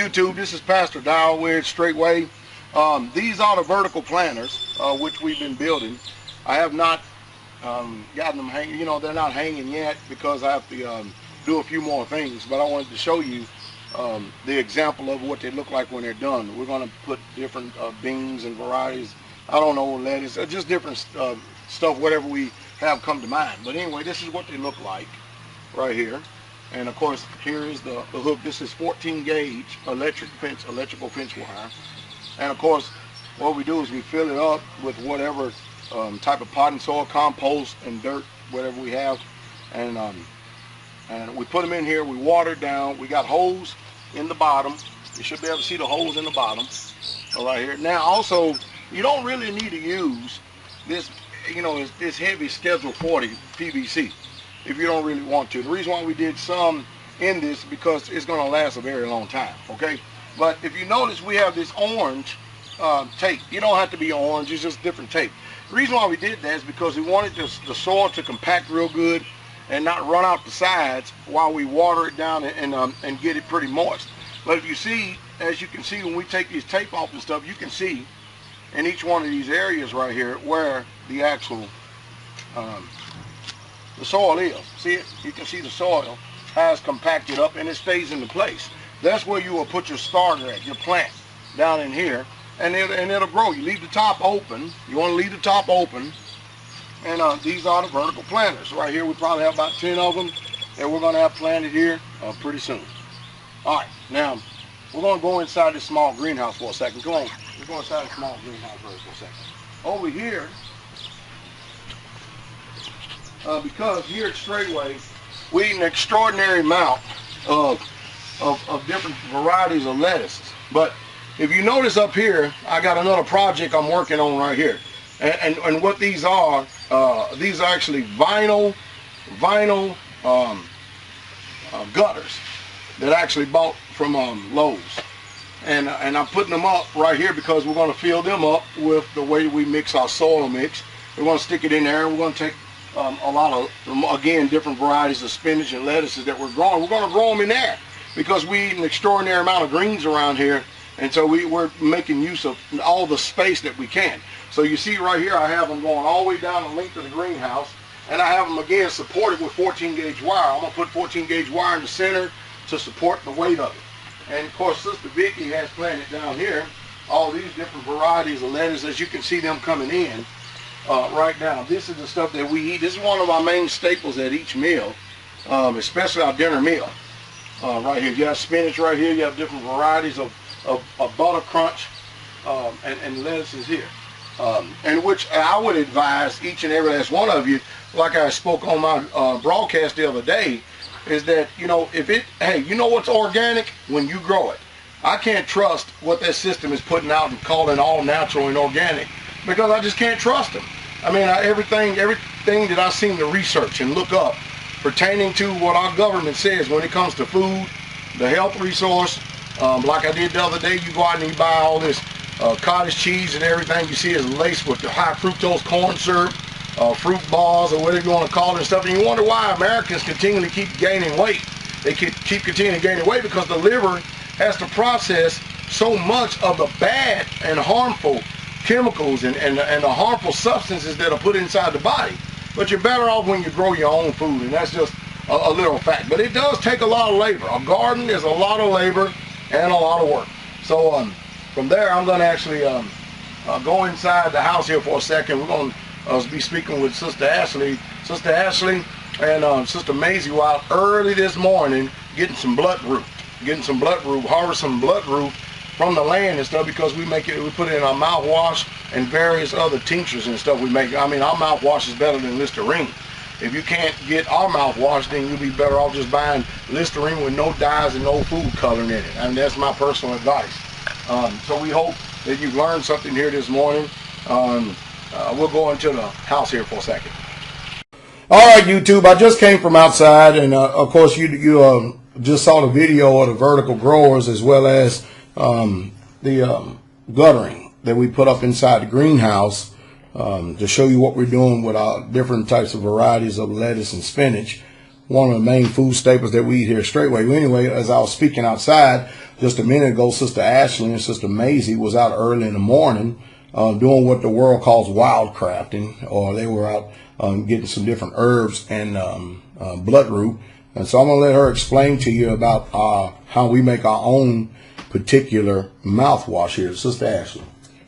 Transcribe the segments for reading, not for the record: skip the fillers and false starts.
YouTube, this is Pastor Dowell with Straightway. These are the vertical planters which we've been building. I have not gotten them hanging, they're not hanging yet because I have to do a few more things, but I wanted to show you the example of what they look like when they're done. We're going to put different beans and varieties, I don't know, lettuce, just different stuff, whatever we have come to mind. But anyway, this is what they look like right here. And of course, here is the hook. This is 14 gauge electrical fence wire. And of course, what we do is we fill it up with whatever type of potting soil, compost, and dirt, whatever we have. And we put them in here, we water it down. We got holes in the bottom. You should be able to see the holes in the bottom right here. Now also, you don't really need to use this, this heavy Schedule 40 PVC if you don't really want to. The reason why we did some in this is because it's going to last a very long time, okay? But if you notice, we have this orange tape. You don't have to be orange, it's just different tape. The reason why we did that is because we wanted the soil to compact real good and not run out the sides while we water it down and get it pretty moist. But if you see, as you can see, when we take these tape off and stuff, you can see in each one of these areas right here where the actual the soil is. See it? You can see the soil has compacted up and it stays into place. That's where you will put your starter at, your plant, down in here, and it'll grow. You leave the top open. You want to leave the top open. And these are the vertical planters. Right here, we probably have about 10 of them that we're going to have planted here pretty soon. All right, now we're going to go inside this small greenhouse for a second. Come on, let's go inside the small greenhouse for a second. Over here, because here at Straightway, we eat an extraordinary amount of different varieties of lettuces. But if you notice up here, I got another project I'm working on right here. And what these are actually vinyl gutters that I actually bought from Lowe's. And I'm putting them up right here because we're going to fill them up with the way we mix our soil mix. We're going to stick it in there, and we're going to take a lot of, again, different varieties of spinach and lettuces that we're growing. We're going to grow them in there because we eat an extraordinary amount of greens around here, and so we're making use of all the space that we can. So you see right here, I have them going all the way down the length of the greenhouse, and I have them again supported with 14 gauge wire. I'm going to put 14 gauge wire in the center to support the weight of it. And of course, Sister Vicky has planted down here all these different varieties of lettuce, as you can see them coming in. Right now, this is the stuff that we eat. This is one of our main staples at each meal, especially our dinner meal. Right here, you have spinach right here. You have different varieties of butter crunch and lettuces here. And which I would advise each and every last one of you, like I spoke on my broadcast the other day, is that, hey, you know what's organic? When you grow it. I can't trust what that system is putting out and calling all natural and organic, because I just can't trust them. I mean, everything that I seem to research and look up pertaining to what our government says when it comes to food, the health resource, like I did the other day, you go out and you buy all this cottage cheese and everything you see is laced with the high fructose corn syrup, fruit balls, or whatever you want to call it and stuff, and you wonder why Americans continually keep gaining weight. They keep continuing gaining weight because the liver has to process so much of the bad and harmful chemicals and the harmful substances that are put inside the body. But you're better off when you grow your own food, and that's just a little fact. But it does take a lot of labor. A garden is a lot of labor and a lot of work. So from there, I'm going to actually go inside the house here for a second. We're going to be speaking with Sister Ashley. Sister Ashley and Sister Maisie were out early this morning getting some BloodRoot. Harvest some BloodRoot from the land and stuff, because we put it in our mouthwash and various other tinctures and stuff we make. I mean, our mouthwash is better than Listerine. If you can't get our mouthwash, then you'll be better off just buying Listerine with no dyes and no food coloring in it. And that's my personal advice. So we hope that you've learned something here this morning. We'll go into the house here for a second. All right, YouTube, I just came from outside, and of course you just saw the video of the vertical growers, as well as the guttering that we put up inside the greenhouse to show you what we're doing with our different types of varieties of lettuce and spinach. one of the main food staples that we eat here straightway. Anyway, as I was speaking outside just a minute ago, Sister Ashley and Sister Maisie was out early in the morning doing what the world calls wildcrafting, or they were out getting some different herbs and BloodRoot. And so I'm going to let her explain to you about how we make our own particular mouthwash here. Sister Ashley.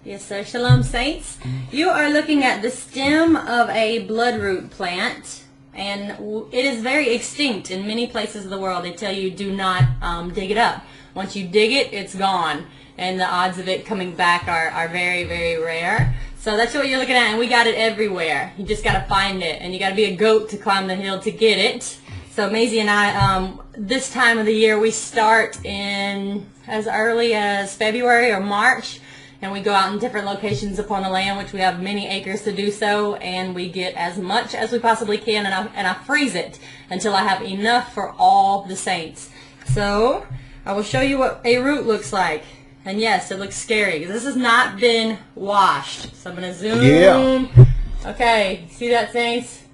Yes, sir. Shalom, saints. You are looking at the stem of a bloodroot plant, and it is very extinct in many places of the world. They tell you do not dig it up. Once you dig it, it's gone, and the odds of it coming back are very, very rare. So that's what you're looking at, and we got it everywhere. You just got to find it, and you got to be a goat to climb the hill to get it. So Maisie and I, this time of the year, we start in as early as February or March, and we go out in different locations upon the land, which we have many acres to do so, and we get as much as we possibly can, and I freeze it until I have enough for all the saints. So I will show you what a root looks like. And yes, it looks scary because this has not been washed. So I'm going to zoom. Yeah. Okay, see that, saints?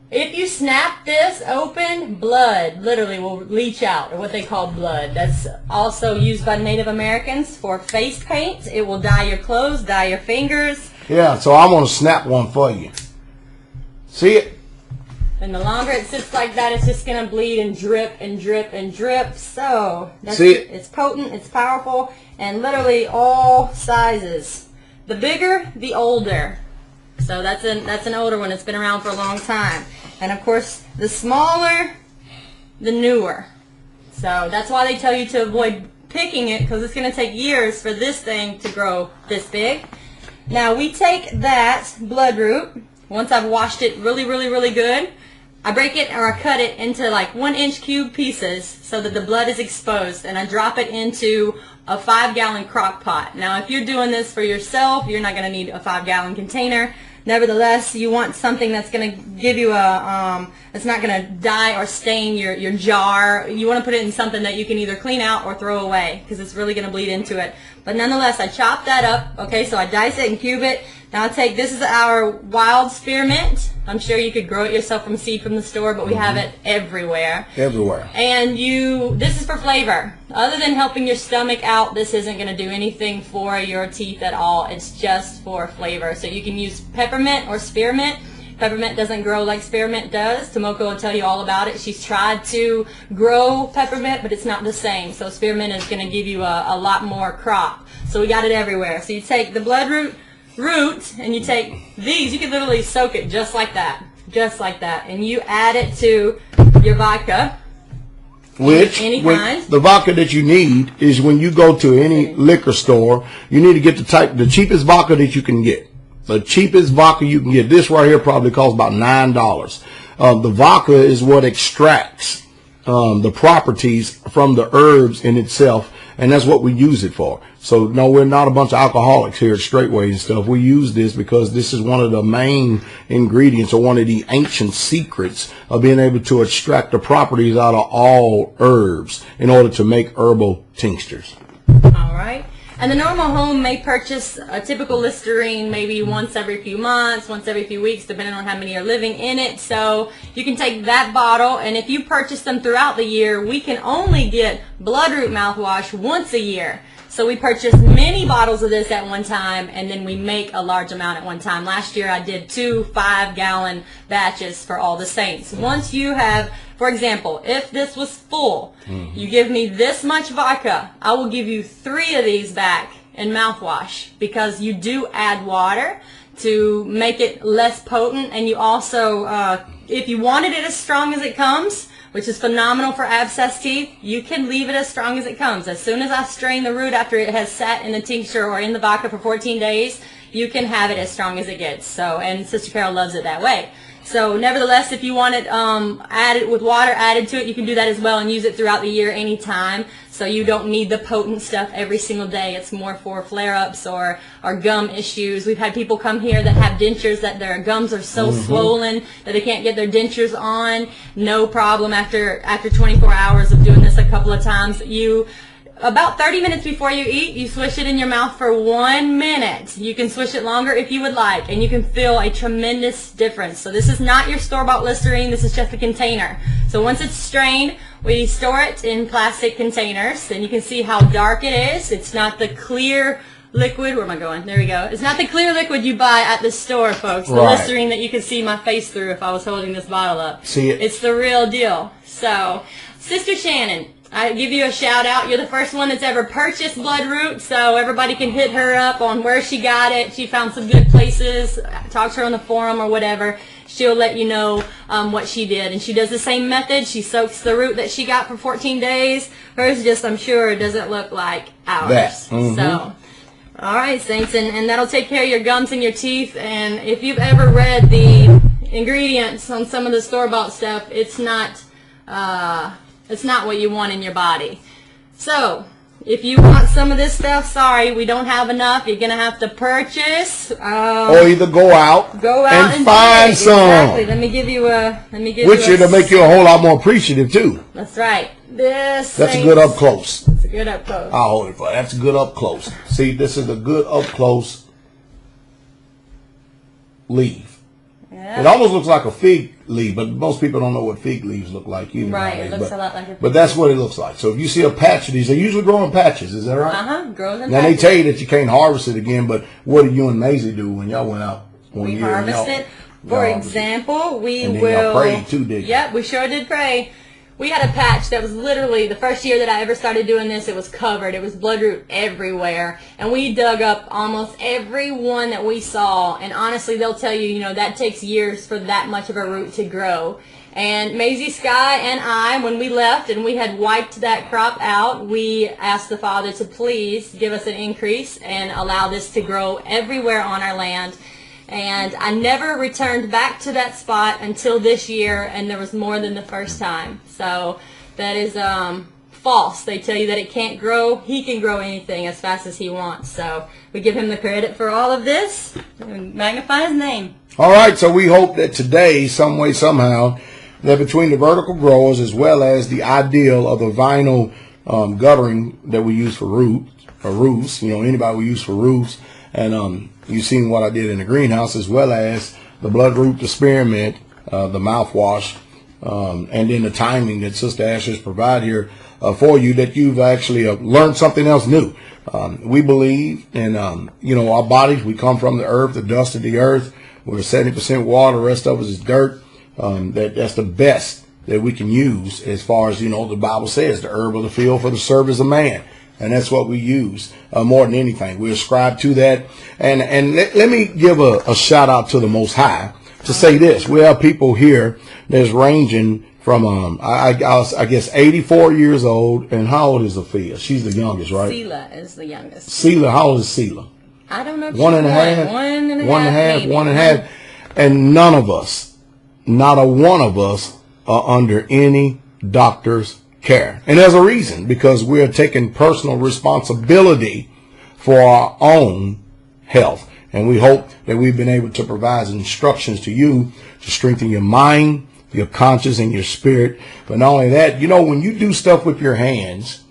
If you snap this open, blood literally will leach out, or what they call blood. That's also used by Native Americans for face paint. It will dye your clothes, dye your fingers. Yeah, so I'm going to snap one for you. See it? And the longer it sits like that, it's just going to bleed and drip and drip and drip. So that's See it? It's potent, it's powerful, and literally all sizes. The bigger, the older. So that's an older one. It's been around for a long time. And of course, the smaller, the newer. So that's why they tell you to avoid picking it, because it's going to take years for this thing to grow this big. Now we take that BloodRoot, once I've washed it really, really, really good, I break it or I cut it into like 1-inch cube pieces so that the blood is exposed, and I drop it into a 5-gallon crock pot. Now if you're doing this for yourself, you're not going to need a 5-gallon container. Nevertheless, you want something that's going to give you it's not going to dye or stain your jar. You want to put it in something that you can either clean out or throw away, because it's really going to bleed into it. But nonetheless, I chop that up. Okay, so I dice it and cube it. Now this is our wild spearmint. I'm sure you could grow it yourself from seed from the store, but we have it everywhere. Everywhere. And this is for flavor. Other than helping your stomach out, this isn't going to do anything for your teeth at all. It's just for flavor. So you can use peppermint or spearmint. Peppermint doesn't grow like spearmint does. Tomoko will tell you all about it. She's tried to grow peppermint, but it's not the same. So spearmint is going to give you a lot more crop. So we got it everywhere. So you take the BloodRoot root, and you take these. You can literally soak it just like that, and you add it to your vodka. Any kind. The vodka that you need is when you go to any liquor store, you need to get the cheapest vodka that you can get. The cheapest vodka you can get. This right here probably costs about $9. The vodka is what extracts the properties from the herbs in itself, and that's what we use it for. So no, we're not a bunch of alcoholics here at Straightway and stuff. We use this because this is one of the main ingredients, or one of the ancient secrets of being able to extract the properties out of all herbs in order to make herbal tinctures. All right. And the normal home may purchase a typical Listerine maybe once every few months, once every few weeks, depending on how many are living in it. So you can take that bottle, and if you purchase them throughout the year, we can only get BloodRoot mouthwash once a year. So we purchase many bottles of this at one time, and then we make a large amount at one time. Last year I did 2 5-gallon batches for all the saints. Once you have, for example, if this was full, you give me this much vodka, I will give you 3 of these back in mouthwash, because you do add water to make it less potent, and you also, if you wanted it as strong as it comes, which is phenomenal for abscess teeth, you can leave it as strong as it comes. As soon as I strain the root after it has sat in the tincture or in the vodka for 14 days, you can have it as strong as it gets. So, and Sister Carol loves it that way. So nevertheless, if you want it added with water added to it, you can do that as well and use it throughout the year anytime. So you don't need the potent stuff every single day. It's more for flare-ups or gum issues. We've had people come here that have dentures that their gums are so swollen that they can't get their dentures on. No problem. After 24 hours of doing this a couple of times, about 30 minutes before you eat, you swish it in your mouth for 1 minute. You can swish it longer if you would like, and you can feel a tremendous difference. So this is not your store-bought Listerine. This is just a container. So once it's strained, we store it in plastic containers, and you can see how dark it is. It's not the clear liquid. Where am I going? There we go. It's not the clear liquid you buy at the store, folks. The Right. Listerine that you could see my face through if I was holding this bottle up. See it? It's the real deal. So, Sister Shannon, I give you a shout out. You're the first one that's ever purchased BloodRoot, so everybody can hit her up on where she got it. She found some good places. Talk to her on the forum or whatever. She'll let you know what she did. And she does the same method. She soaks the root that she got for 14 days. Hers just, I'm sure, doesn't look like ours. That. Mm-hmm. So, all right, Saints, and that'll take care of your gums and your teeth. And if you've ever read the ingredients on some of the store-bought stuff, it's not what you want in your body. So, if you want some of this stuff, sorry, we don't have enough. You're going to have to purchase. Or either go out and find some. Exactly. Let me give you Which will make you a whole lot more appreciative, too. That's right. That's a good up close. That's a good up close. I'll hold it for you. That's a good up close. See, this is a good up close leaf. Yeah. It almost looks like a fig leaf, but most people don't know what fig leaves look like either. Right, it looks a lot like a fig But that's what it looks like. So if you see a patch of these, they usually grow in patches. Is that right? Grows in Now patches. they tell you that you can't harvest it again, but what did you and Maisie do when y'all went out one We year? harvested. For example, we and then will. y'all prayed too, didn't you? Yep, we sure did pray. We had a patch that was literally the first year that I ever started doing this. It was covered. It was BloodRoot everywhere, and we dug up almost every one that we saw. And honestly, they'll tell you, that takes years for that much of a root to grow. And Maisie, Sky, and I, when we left and we had wiped that crop out, we asked the Father to please give us an increase and allow this to grow everywhere on our land. And I never returned back to that spot until this year, and there was more than the first time. So that is false. They tell you that it can't grow. He can grow anything as fast as he wants. So we give him the credit for all of this and magnify his name. All right, so we hope that today, some way, somehow, that between the vertical growers as well as the ideal of the vinyl guttering that we use for roofs, anybody we use for roofs, and you've seen what I did in the greenhouse, as well as the BloodRoot, the spearmint, the mouthwash, and then the timing that Sister Ashley has provided here for you, that you've actually learned something else new. We believe in, our bodies. We come from the earth, the dust of the earth. We're 70% water. The rest of us is dirt. That's the best that we can use as far as, the Bible says, the herb of the field for the service of man. And that's what we use more than anything. We ascribe to that. And let me give a shout out to the Most High to say this. We have people here that's ranging from, I guess, 84 years old. And how old is Sophia? She's the youngest, right? Sela is the youngest. Sela, how old is Sela? I don't know. If One and a half. And none of us, not a one of us, are under any doctor's care. And there's a reason, because we're taking personal responsibility for our own health. And we hope that we've been able to provide instructions to you to strengthen your mind, your conscience, and your spirit. But not only that, when you do stuff with your hands,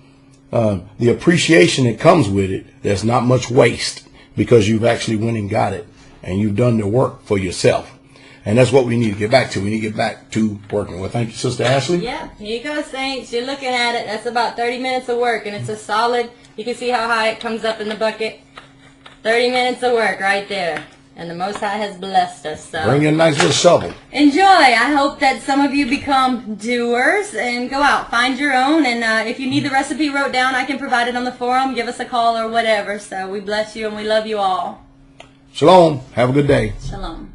the appreciation that comes with it, there's not much waste, because you've actually went and got it and you've done the work for yourself. And that's what we need to get back to. We need to get back to working. Well, thank you, Sister Ashley. Yeah, here you go, Saints. You're looking at it. That's about 30 minutes of work, and it's a solid, you can see how high it comes up in the bucket. 30 minutes of work right there. And the Most High has blessed us. So bring you a nice little shovel. Enjoy. I hope that some of you become doers and go out. Find your own. And if you need the recipe wrote down, I can provide it on the forum. Give us a call or whatever. So we bless you and we love you all. Shalom. Have a good day. Shalom.